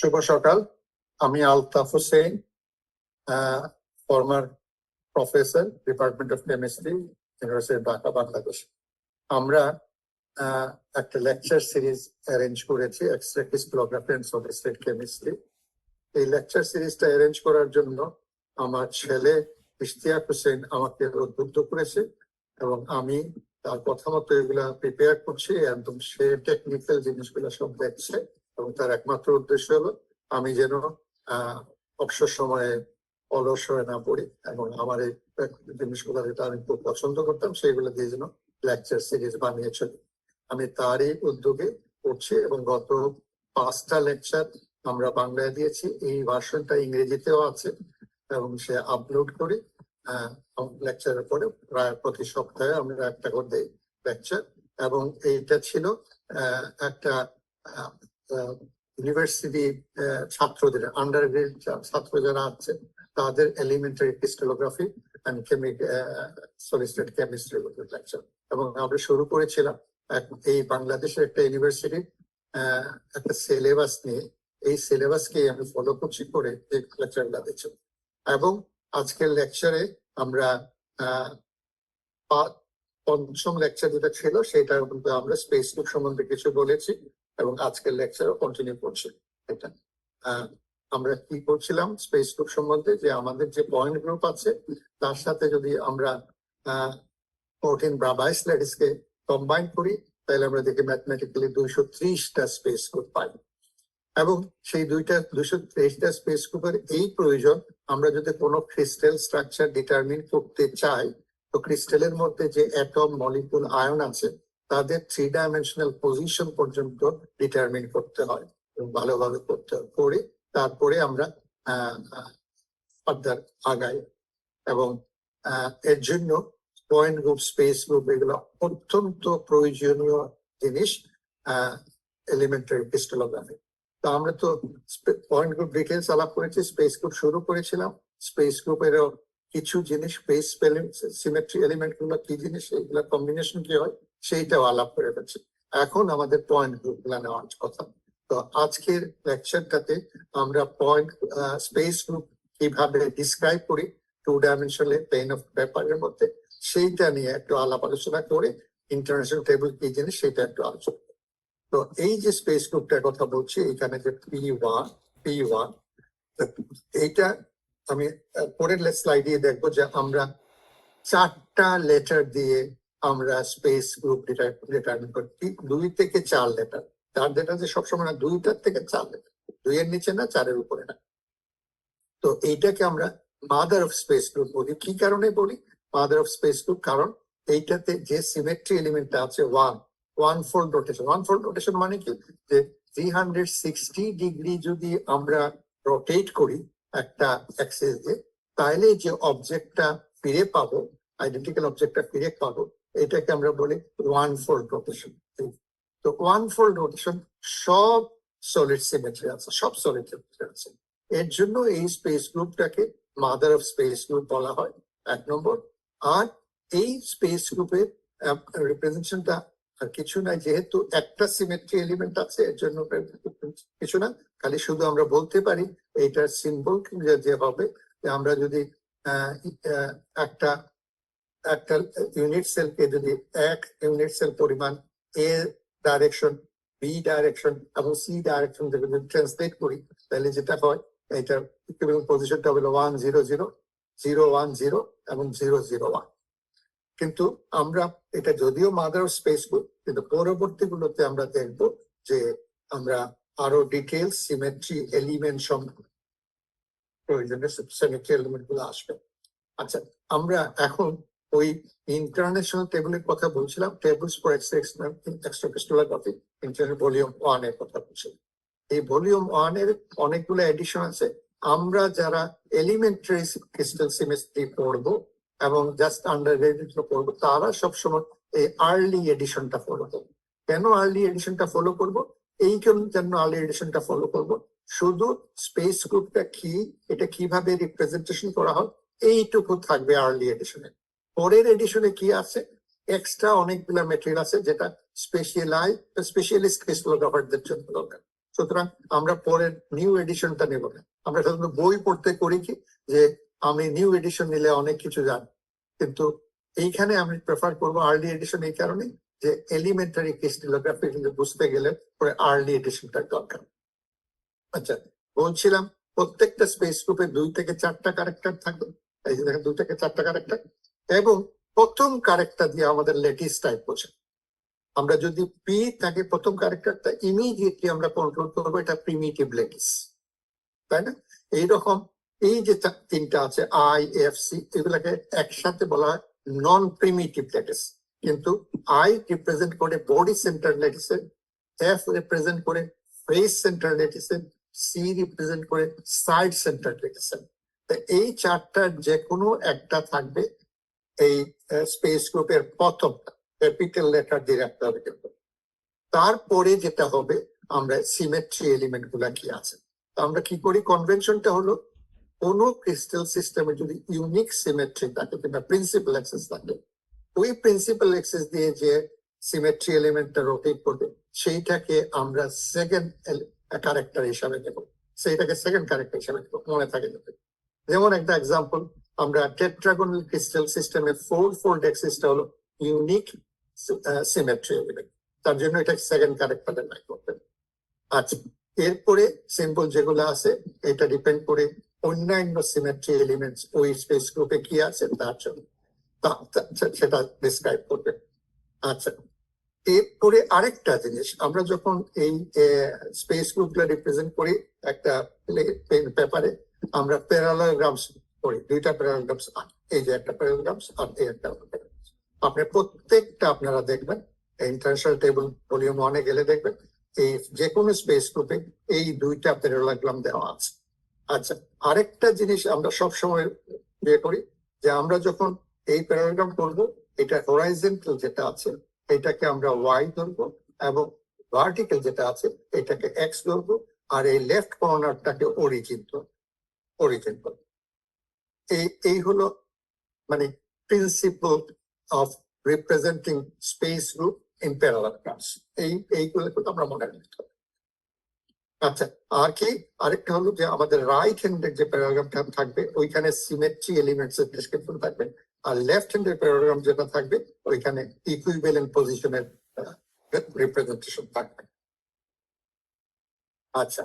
শুভ সকাল। আমি Altaf Hossain, former professor, department of chemistry, university Dhaka, Bangladesh. আমরা একটা লেকচার সিরিজ অ্যারেঞ্জ করেছি, x ray crystallography and solid state chemistry. এই লেকচার সিরিজটা অ্যারেঞ্জ করার জন্য আমার ছেলে ইশতিয়াক হোসেন আমাকে উদ্বুদ্ধ করেছে এবং আমি তার কথা মতো এগুলা প্রিপেয়ার করছি। একদম সে টেকনিক্যাল জিনিসগুলো সব দেখছে এবং তার একমাত্র উদ্দেশ্য হলো আমি যেন অবসর সময়ে অলস হয়ে না পড়ি এবং আমার এই জিনিসগুলো যেটা আমি খুব পছন্দ করতাম সেইগুলো দিয়ে যেন লেকচার সিরিজ বানিয়ে চলি। আমি তারই উদ্যোগে করছি এবং গত 5টা লেকচার আমরা বাংলায় দিয়েছি। এই ভার্সনটা ইংরেজিতেও আছে এবং সে আপলোড করি লেকচারের পরে প্রায় প্রতি সপ্তাহে আমরা একটা করে দিই লেকচার। এবং এইটা ছিল একটা ইউনিভার্সিটি ছাত্রদের, আন্ডারগ্রেড ছাত্র যারা আছে তাদের elementary crystallography and solid state chemistry lecture. এবং আমরা শুরু করেছিলাম এই বাংলাদেশের একটা ইউনিভার্সিটি একটা সিলেবাস নিয়ে। এই সিলেবাসকে আমি ফলো করছি করে এই লেকচারগুলো দিচ্ছি। এবং আজকের লেকচারে আমরা পঞ্চম লেকচার যেটা ছিল সেটার মধ্যে আমরা স্পেস গ্রুপ সম্বন্ধে কিছু বলেছি এবং আজকের লেকচারও কন্টিনিউ করছি। এটা আমরা কি করছিলাম স্পেস গ্রুপ সম্বন্ধে, যে আমাদের যে পয়েন্ট গ্রুপ আছে তার সাথে যদি আমরা 14 ব্রাভাইস ল্যাটিসকে কম্বাইন করি তাহলে আমরা দেখি ম্যাথমেটিক্যালি 230টা স্পেস গ্রুপ পাই। এবং সেই 230টা স্পেস গ্রুপের এই প্রয়োজন আমরা যদি কোনো ক্রিস্টাল স্ট্রাকচার ডিটারমিন করতে চাই, তো ক্রিস্টালের মধ্যে যে অ্যাটম, মলিকুল, আয়ন আছে তাদের 3 ডাইমেনশনাল পজিশন পর্যন্ত ডিটারমিন করতে হয় এবং ভালোভাবে করতে করে তারপরে আমরা ফার্দার আগাই। এবং এর জন্য পয়েন্ট গ্রুপ, স্পেস গ্রুপ এগুলো অত্যন্ত প্রয়োজনীয় জিনিস এলিমেন্টারি ক্রিস্টালোগ্রাফি। তো আমরা তো পয়েন্ট গ্রুপ ডিটেলস আলাপ করেছি, স্পেস গ্রুপ শুরু করেছিলাম। স্পেস গ্রুপেরও কিছু জিনিস, স্পেস সিমেট্রি এলিমেন্ট গুলো কি জিনিস, এইগুলা কম্বিনেশন কি হয় সেইটাও আলাপ করে ফেলছি। এখন আমাদের পয়েন্ট গ্রুপ গুলা নেওয়ার কথা। তো আজকের লেকচারটাতে আমরা পয়েন্ট স্পেস গ্রুপ কিভাবে ডিসক্রাইব করি 2 ডাইমেনশনাল প্লেন অফ পেপারের মধ্যে, সেইটা নিয়ে একটু আলাপ আলোচনা করে ইন্টারন্যাশনাল টেবিল কি জিনিস সেটা একটু আলোচনা। তো এই যে স্পেস গ্রুপটার কথা বলছি, এখানে যে P1 এইটা আমি পরের স্লাইডে দেখবো যে আমরা 4টা লেটার দিয়ে আমরা স্পেস গ্রুপ ডিটারমিন করি। 2 থেকে 4 লেটার। 4 লেটার যে সবসময় না, 2টার থেকে 4 লেটার, 2 এর নিচে না, 4 এর উপরে না। তো এইটাকে আমরা মাদার অফ স্পেস গ্রুপ বলি। কি কারণে বলি মাদার অফ স্পেস গ্রুপ? কারণ এইটাতে যে সিমেট্রি এলিমেন্টটা আছে one fold rotation. One fold rotation মানে কি, যে 360 ডিগ্রি যদি আমরা রোটেট করি একটা অ্যাক্সিস দিয়ে, তাহলে যে অবজেক্টটা ফিরে পাবো, আইডেন্টিক্যাল অবজেক্টটা ফিরে পাবো, এটাকে আমরা বলি ওয়ান ফোল্ড রোটেশন। তো ওয়ান ফোল্ড রোটেশন সব সলিড সিমেট্রি আছে, সব সলিড সিমেট্রি আছে। এর জন্য এই স্পেস গ্রুপটাকে মাদার অফ স্পেস গ্রুপ বলা হয়, 1 নম্বর। আর এই স্পেস গ্রুপের রিপ্রেজেন্টেশনটা আর কিছু না, যেহেতু একটা সিমেট্রি এলিমেন্ট আছে এর জন্য কিছু না, খালি শুধু আমরা বলতে পারি এইটার সিম্বল যে হবে, আমরা যদি একটা ইউনিট সেলকে যদি 1 ইউনিট সেল পরিমাণ এ ডাইরেকশন, বি ডাইরেকশন এবং সি ডাইরেকশন থেকে যদি ট্রান্সলেট করি, তাহলে যেটা হয় এটার ইকুইভ্যালেন্ট পজিশনটা হলো 1 0 0 0 1 0 এবং 0 0 1। কিন্তু আমরা এটা যদিও মাদার অফ স্পেস গ্রুপ, কিন্তু পরবর্তী গুলোতে আমরা দেখবো যে আমরা আরো ডিটেলস সিমেট্রি এলিমেন্ট প্রয়োজনীয় সিমেট্রি এলিমেন্ট গুলো আসবে। আচ্ছা, আমরা এখন ওই ইন্টারন্যাশনাল টেবিলের কথা বলছিলাম, tables for extra crystallography international volume 1 এর কথা বলছিলাম। এই ভলিউম 1 এর অনেকগুলো এডিশন আছে। আমরা যারা এলিমেন্টারি ক্রিস্টাল সিমেট্রি পড়বো এবং জাস্ট আন্ডারগ্রেজুয়েট পড়বো, তারা সবসময় এই আর্লি এডিশনটা ফলো করবো। কেন আর্লি এডিশনটা ফলো করবো? এই জন্য আর্লি এডিশনটা ফলো করবো, শুধু স্পেস গ্রুপটা কি, এটা কিভাবে রিপ্রেজেন্টেশন করা হয় এইটুকু থাকবে আর্লি এডিশনে। পরের এডিশনে কি আছে, এক্সট্রা অনেকগুলো মেটেরিয়াল আছে যেটা স্পেশালিস্ট ক্রিস্টালোগ্রাফারদের জন্য দরকার। সুতরাং আমরা পরের নিউ এডিশনটা নেব না। আমরা সাধারণত বই পড়তে করি কি যে আমি নিউ এডিশন নিলে অনেক কিছু জানি, কিন্তু এইখানে আমি প্রেফার করবো আর্লি এডিশন এই কারণে যে এলিমেন্টারি ক্রিস্টালোগ্রাফি কিন্তু বুঝতে গেলে পরে আর্লি এডিশনটার দরকার। আচ্ছা, বলছিলাম প্রত্যেকটা স্পেস গ্রুপে 2 থেকে 4টা ক্যারেক্টার থাকবে। এই যে দেখেন 2 থেকে 4টা ক্যারেক্টার, এবং প্রথম ক্যারেক্টার দিয়ে আমাদের লেটিস টাইপ বোঝে। আমরা যদি পি থাকে প্রথম ক্যারেক্টারটা ইমিডিয়েটলি আমরা কন্ট্রোল করবো এটা প্রিমিটিভ লেটিস, তাই না? এইরকম এই যে 3টা আছে আই এফ সি, এগুলাকে একসাথে বলা হয় নন প্রিমিটিভ লেটিস। কিন্তু আই রিপ্রেজেন্ট করে বডি সেন্টার লেটিসের, এফ রিপ্রেজেন্ট করে ফেস সেন্টার লেটিসের, সি রিপ্রেজেন্ট করে সাইড সেন্টার লেটিসের। এই 4টার যে কোনো একটা থাকবে এই স্পেস গ্রুপের প্রথম ক্যাপিটাল লেটার দিয়ে রাখতে হবে। কিন্তু তারপরে যেটা হবে আমরা সিমেট্রি এলিমেন্ট গুলা কি আছে আমরা কি করি, কনভেনশনটা হলো কোনো ক্রিস্টাল সিস্টেমে যদি ইউনিক সিমেট্রি থাকে কিংবা প্রিন্সিপাল অ্যাক্সেস থাকে, ওই প্রিন্সিপাল অ্যাক্সেস দিয়ে যে সিমেট্রি এলিমেন্টটা রোটেট করবে সেইটাকে আমরা সেকেন্ড ক্যারেক্টার হিসাবে নেব, সেইটাকে সেকেন্ড ক্যারেক্টার হিসাবে নেব, মনে থাকে যাবে। যেমন একটা এক্সাম্পল, আমরা টেট্রাগোনাল ক্রিস্টাল সিস্টেমের 4-fold অ্যাক্সেসটা হলো ইউনিক সিমেট্রি এলিমেন্ট, তার জন্য এটা সেকেন্ড ক্যারেক্টারে নাই করতে। আচ্ছা, এরপরে সিম্বল যেগুলো আছে এটা ডিপেন্ড করে অন্যান্য সিমেট্রি এলিমেন্টস ওই স্পেস গ্রুপে কি আছে তার জন্য সেটা ডিসক্রাইব করবে। আচ্ছা, এরপরে আরেকটা জিনিস, আমরা যখন এই স্পেস গ্রুপগুলো রিপ্রেজেন্ট করি একটা পেপারে, আমরা প্যারালাগ্রামস করি, 2টা প্যারালাগ্রামস, এই যে একটা প্যারালাগ্রামস আর এই একটা প্যারালাগ্রামস। আপনি প্রত্যেকটা আপনারা দেখবেন ইন্টারন্যাশনাল টেবল ভলিউম 1-এ গেলে দেখবেন এই যে কোনো স্পেস গ্রুপে এই 2টা প্যারালাগ্রাম দেওয়া আছে। আচ্ছা, আরেকটা জিনিস আমরা সবসময় ইয়ে করি যে আমরা যখন এই প্যারাগ্রাম করবো, এটা হরাইজন্টাল যেটা আছে এটাকে আমরা ওয়াই ধরবো, এবং ভার্টিক্যাল যেটা আছে এটাকে এক্স ধরবো, আর এই লেফট কর্নারটাকে অরিজিন ধরবো। এই হলো মানে principle of representing space group in প্যারাগ্রামস। এইগুলো কিন্তু আমরা মনে রাখতে হবে। আচ্ছা, আর কি আরেকটা হলো যে আমাদের রাইট হ্যান্ডের যে প্যারাগ্রামটা থাকবে ওইখানে সিমেট্রি এলিমেন্টস এর ডেসক্রিপশন থাকবে, আর লেফট হ্যান্ডের প্যারাগ্রাম যেটা থাকবে ওইখানে ইকুইভ্যালেন্ট পজিশনের রিপ্রেজেন্টেশন থাকবে। আচ্ছা,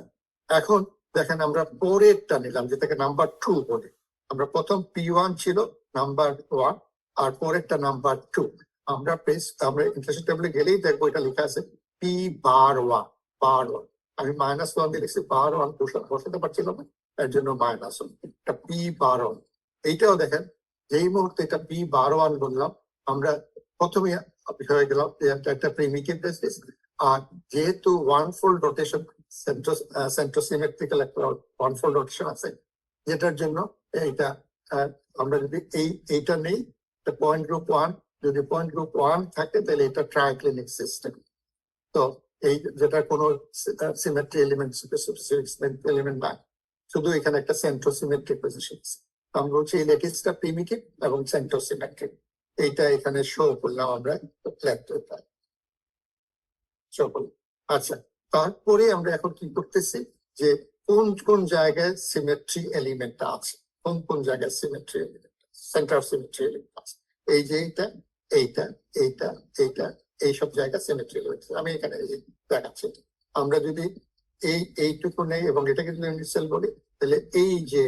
এখন দেখেন আমরা পরেরটা নিলাম যেটাকে নাম্বার 2 বলি। আমরা প্রথম P1 ছিল নাম্বার 1 আর পরেরটা নাম্বার 2। আমরা ইন্টারসেক্ট টেবিলে গেলেই দেখবো এটা লেখা আছে P⁻1 বার1। আমি -1 দিয়ে লিখছি, বার1 বসাতে পারছিলাম না, এর জন্য -1, এটা P⁻1। এইটাও দেখেন যেই মুহূর্তে এটা P⁻1 বললাম আমরা প্রথমে হয়ে গেলাম একটা প্রিমিটিভ বেসিস, আর যেহেতু 1-fold রোটেশন সেন্ট্রোসিমেট্রিক্যাল একটা 1-fold রোটেশন আছে, যেটার জন্য এইটা আমরা যদি এইটা নেই পয়েন্ট গ্রুপ 1, যদি পয়েন্ট গ্রুপ 1 থাকে তাহলে এটা ট্রাইক্লিনিক সিস্টেম। তো এই যেটা কোনো সিমেট্রি এলিমেন্ট এলিমেন্ট না, শুধু এখানে একটা সেন্ট্রোসিমেট্রিক পজিশন আছে। আমরা বলছি এই লেটিসটা প্রিমিটিভ এবং সেন্ট্রোসিমেট্রিক, এইটা এখানে শো করলাম আমরা লেফট শো করলাম। আচ্ছা, তারপরে আমরা এখন কি করতেছি যে কোন কোন জায়গায় সিমেট্রি এলিমেন্টটা আছে, কোন জায়গায় symmetry element, centre symmetry element আছে। এই যে এইটা এইসব জায়গা সিমেট্রি এলিমেন্ট আমি এখানে দেখাচ্ছি। আমরা যদি এইটুকু নেই এবং এটাকে যদি ইউনিট বলি, তাহলে এই যে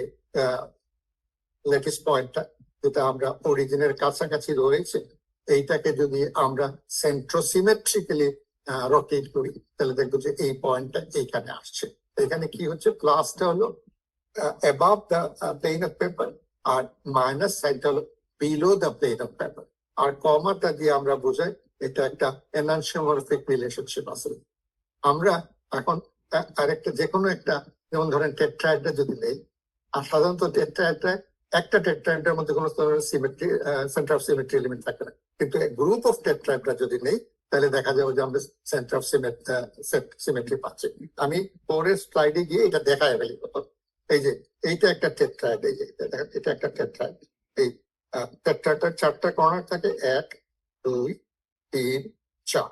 লেটেস্ট পয়েন্টটা যেটা আমরা অরিজিনের কাছাকাছি রয়েছে, এইটাকে যদি আমরা সেন্ট্রোসিমেট্রিক্যালি রোটেট করি তাহলে দেখবো যে এই পয়েন্টটা এইখানে আসছে। এখানে কি হচ্ছে, প্লাসটা হলো above the plane of paper আর মাইনাস সাইডটা হলো below the plane of paper, আর কমাটা দিয়ে আমরা বোঝাই এটা একটা এনানসিওমরফিক রিলেশনশিপ আছে। আমরা এখন আরেকটা যে কোনো একটা, যেমন ধরেন টেট্রাহেড্রা যদি নেই, আর সাধারণত টেট্রাহেড্রা একটা টেট্রাহেড্রার মধ্যে কোনো symmetry centre of symmetry element থাকে না, কিন্তু গ্রুপ অফ টেট্রাহেড্রা যদি নেই তাহলে দেখা যাবে যে আমরা সেন্টার অফ সিমেট্রি পাচ্ছি। আমি পরের স্লাইডে গিয়ে এটা দেখাই ফেলি। এই যে এইটা একটা টেট্রাহেড, এই যে এটা একটা টেট্রাহেড। এই টেট্রাহেডটার 4টা কর্নার থাকে, 1, 2, 3, 4,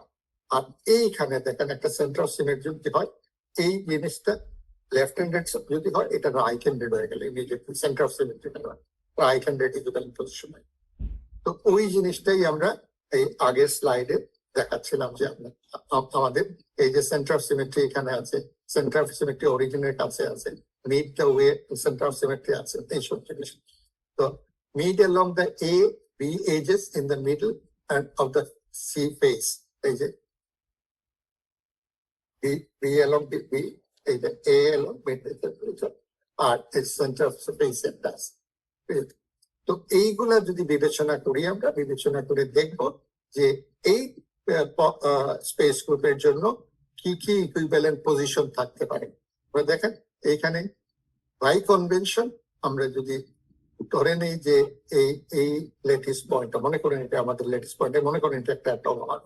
আর এইখানে দেখেন একটা সেন্টার অফ সিমেট্রি যদি হয় এই জিনিসটা লেফট হ্যান্ডেড যদি হয় এটা রাইট হ্যান্ডেড হয়ে গেলে immediately centre of symmetry right handed equivalent position হয়। তো ওই জিনিসটাই আমরা এই আগের স্লাইডে দেখাচ্ছিলাম যে আমাদের এই যে সেন্টার অফ সিমেট্রি এখানে আছে, সেন্টার অফ সিমেট্রি অরিজিনের কাছে আছে, mid the way centre of symmetry আছে, এইসব জিনিস। তো mid along the A B edges in the middle and of the C face, এই যে B along the B, এই যে A along mid আর সেন্টার অফ সিমেট্রি একটা আছে। তো এইগুলা যদি বিবেচনা করি, আমরা বিবেচনা করে দেখব যে এই স্পেস গ্রুপের জন্য কি কি ইকুইভ্যালেন্ট পজিশন থাকতে পারে। দেখেন এইখানে বাই কনভেনশন আমরা যদি ধরে নেই যে এই লেটিস পয়েন্টটা, মনে করেন এটা আমাদের লেটিস পয়েন্ট, মনে করেন এটা একটা অ্যাটম আমার,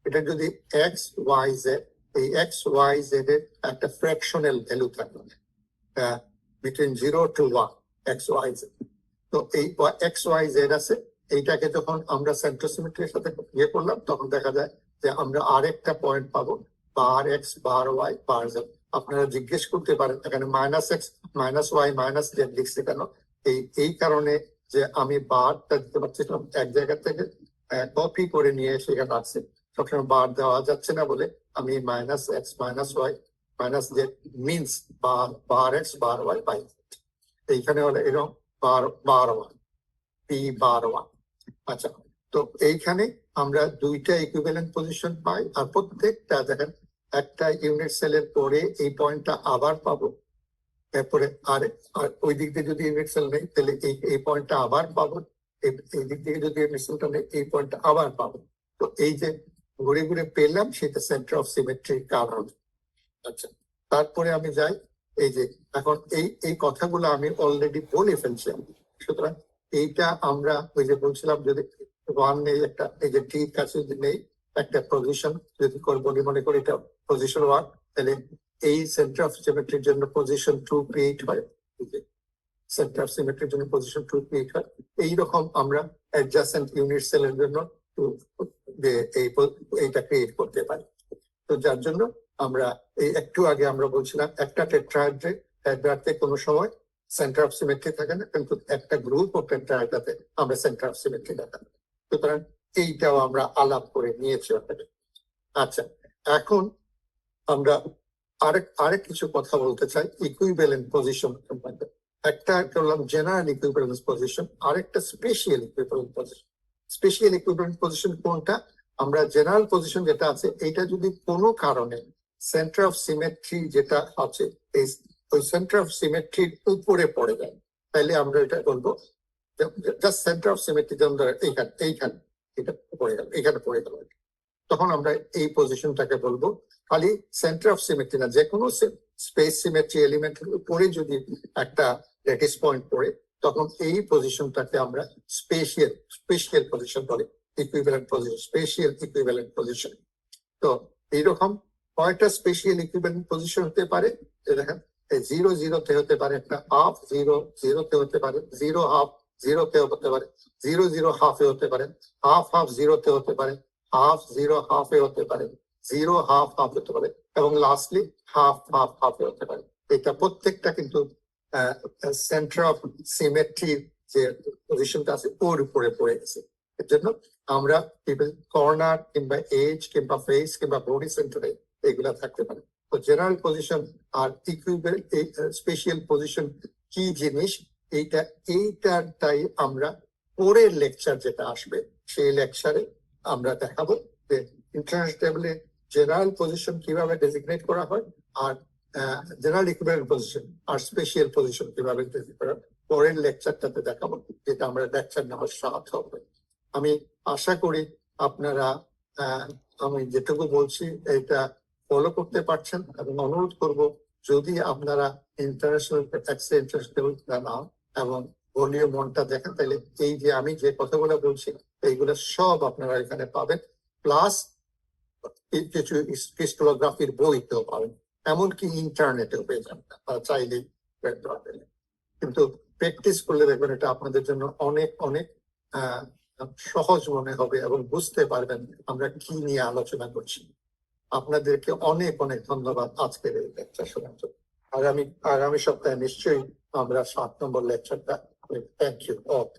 এটা যদি এক্স ওয়াই জেড, এই এক্স ওয়াই জেড এর একটা ফ্র্যাকশনাল ভ্যালু থাকবে between 0 to 1 X Y Z. তো এই এক্স ওয়াই জেড আছে, এইটাকে যখন আমরা সেন্ট্রোসিমেট্রির সাথে ইয়ে করলাম তখন দেখা যায় যে আমরা আরেকটা পয়েন্ট পাবো bar X bar Y bar Z. আপনারা জিজ্ঞেস করতে পারেন এখানে minus X minus Y minus Z লিখছে কেন? এই কারণে যে আমি বারটা দিতে পারছিলাম এক জায়গা থেকে কপি করে নিয়ে সেখানে আসছে, সবসময় বার দেওয়া যাচ্ছে না বলে আমি minus X minus Y minus Z means bar X bar Y by Z. এইখানে হলো এরকম bar one P bar one. আচ্ছা, তো এইখানে আমরা দুইটা ইকুইভ্যালেন্ট পজিশন পাই, আর প্রত্যেকটা দেখেন একটা ইউনিট সেলের পরে এই পয়েন্টটা আবার পাবো, তারপরে আর ওই দিক দিয়ে যদি ইউনিট সেল নেই তাহলে এই পয়েন্টটা আবার পাবো, এই দিক থেকে যদি ইউনিট সেলটা নেই এই পয়েন্টটা আবার পাবো। তো এই যে ঘুরে ঘুরে পেলাম সেটা সেন্টার অফ সিমেট্রির কারণ। আচ্ছা, তারপরে আমি যাই এই যে এখন এই কথাগুলো আমি অলরেডি বলে ফেলছি, সুতরাং এইটা আমরা ওই যে বলছিলাম যদি ওয়ান নেই একটা এই যে ঠিক কাছে যদি নেই একটা পজিশন যদি বলি মনে করি এটা পজিশন ওয়ান, তাহলে এই সেন্টার অফ সিমেট্রির জন্য পজিশন 2 ক্রিয়েট হয়, সেন্টার অফ সিমেট্রির জন্য পজিশন 2 ক্রিয়েট হয়। এইরকম আমরা অ্যাডজাসেন্ট ইউনিট সেলের জন্য এইটা ক্রিয়েট করতে পারি। তো যার জন্য আমরা এই একটু আগে আমরা বলছিলাম একটা টেট্রাহেড্রাতে কোনো সময় সেন্টার অফ সিমেট্রি থাকে না, কিন্তু একটা গ্রুপ অফ টেট্রাহেড্রাতে আমরা সেন্টার অফ সিমেট্রি দেখাবো। সুতরাং এইটাও আমরা আলাপ করে নিয়েছি আপনাদের। আচ্ছা, এখন আমরা আরেক কিছু কথা বলতে চাই ইকুইভ্যালেন্ট পজিশন সম্বন্ধে। একটা করলাম জেনারেল ইকুইভ্যালেন্স পজিশন, আরেকটা special equivalent position. Special equivalent position কোনটা? আমরা জেনারেল পজিশন যেটা আছে এইটা যদি কোনো কারণে সেন্টার অফ সিমেট্রি যেটা আছে ওই সেন্টার অফ সিমেট্রির উপরে পড়ে যায়, তাহলে আমরা এটা বলবো জাস্ট সেন্টার অফ সিমেট্রি, যেমন ধরেন এইখানে এটা পড়ে গেল, এখানে পড়ে গেল, তখন আমরা এই পজিশনটাকে বলবো খালি সেন্টার অফ সিমেট্রি না, যে কোনো স্পেস সিমেট্রি এলিমেন্টের উপরে যদি একটা ল্যাটিস পয়েন্ট পড়ে তখন এই পজিশনটাকে আমরা স্পেশাল পজিশন বলে, equivalent position, special equivalent position. তো এইরকম কয়টা স্পেশাল ইকুইভ্যালেন্ট পজিশন হতে পারে? দেখেন 0 0 হতে পারে, একটা হাফ 0 0 হতে পারে, 0 হাফ 0 হতে পারে, 0 0 হাফে হতে পারে, হাফ হাফ 0 হতে পারে, হাফ 0 হাফে হতে পারে, 0 হাফ হাফ হতে পারে, এবং লাস্টলি হাফ হাফ হাফে হতে পারে। এটা প্রত্যেকটা কিন্তু সেন্টার অফ সিমেট্রির যে পজিশনটা আছে ওর উপরে পড়ে গেছে। এর জন্য আমরা কর্নার কিংবা এজ কিংবা ফেস কিংবা বডি সেন্টারে এগুলা থাকতে পারে। তো জেনারেল পজিশন আর ইকুইভ্যালেন্ট স্পেশাল পজিশন কি জিনিস এইটাই আমরা পরের লেকচার যেটা আসবে সেই লেকচারে আমরা দেখাবো যে ইন্টারন্যাশনাল টেবিলে জেনারেল পজিশন কিভাবে ডেজিগনেট করা হয়, আর জেনারেল ইকুইভ্যালেন্ট পজিশন আর স্পেশাল পজিশন কিভাবে ডেজিগনেট করা হয় পরের লেকচারটাতে দেখাবো, যেটা আমরা লেকচার নাম্বার 7 হবে। আমি আশা করি আপনারা আমি যেটুকু বলছি এটা ফলো করতে পারছেন, এবং অনুরোধ করব যদি আপনারা ইন্টারন্যাশনাল নাও এবং ভলিউম 1টা দেখেন তাহলে এই যে আমি যে কথাগুলো বলছি এইগুলো সব আপনারা এখানে পাবেন, প্লাস কিছু ক্রিস্টালোগ্রাফির বইতেও পাবেন, এমনকি ইন্টারনেটেও পেয়ে যাবেন চাইলেই। কিন্তু প্র্যাকটিস করলে দেখবেন এটা আপনাদের জন্য অনেক অনেক সহজ মনে হবে এবং বুঝতে পারবেন আমরা কি নিয়ে আলোচনা করছি। আপনাদেরকে অনেক অনেক ধন্যবাদ আজকের এই লেকচার শোনার জন্য। আগামী সপ্তাহে নিশ্চয়ই আমরা 7 নম্বর লেকচারটা। Thank you all.